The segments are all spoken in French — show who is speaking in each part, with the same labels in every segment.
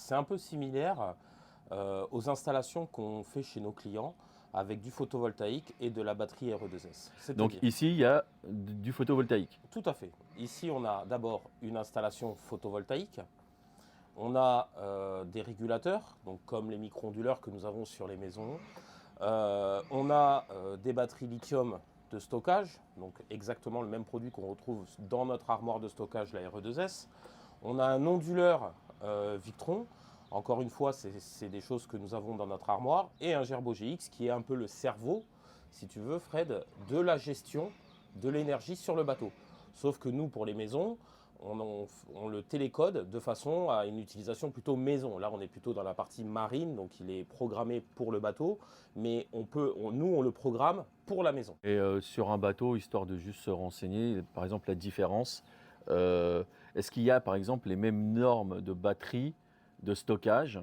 Speaker 1: c'est un peu similaire aux installations qu'on fait chez nos clients avec du photovoltaïque et de la batterie RE2S.
Speaker 2: Donc
Speaker 1: C'est-à-dire,
Speaker 2: ici, il y a du photovoltaïque.
Speaker 1: tout à fait. Ici, on a d'abord une installation photovoltaïque. On a des régulateurs, donc comme les micro-onduleurs que nous avons sur les maisons. On a des batteries lithium de stockage, donc exactement le même produit qu'on retrouve dans notre armoire de stockage, la RE2S. On a un onduleur Victron. Encore une fois, c'est des choses que nous avons dans notre armoire. Et un Gerbo GX qui est un peu le cerveau, si tu veux, Fred, de la gestion de l'énergie sur le bateau. Sauf que nous, pour les maisons, on le télécode de façon à une utilisation plutôt maison. Là, on est plutôt dans la partie marine, donc il est programmé pour le bateau, mais nous, on le programme pour la maison.
Speaker 2: Et sur un bateau, histoire de juste se renseigner, par exemple la différence, est-ce qu'il y a par exemple les mêmes normes de batterie, de stockage,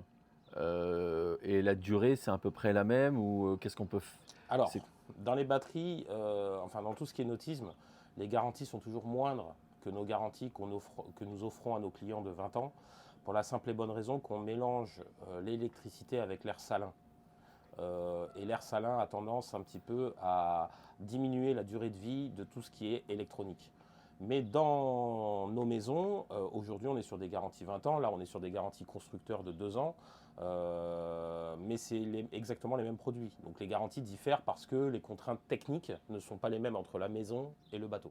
Speaker 2: et la durée, c'est à peu près la même ou qu'est-ce qu'on peut c'est
Speaker 1: Alors, dans les batteries, enfin dans tout ce qui est nautisme, les garanties sont toujours moindres que nos garanties que nous offrons à nos clients de 20 ans, pour la simple et bonne raison qu'on mélange l'électricité avec l'air salin. Et l'air salin a tendance un petit peu à diminuer la durée de vie de tout ce qui est électronique. Mais dans nos maisons, aujourd'hui on est sur des garanties 20 ans, là on est sur des garanties constructeurs de 2 ans, mais c'est exactement les mêmes produits. Donc les garanties diffèrent parce que les contraintes techniques ne sont pas les mêmes entre la maison et le bateau.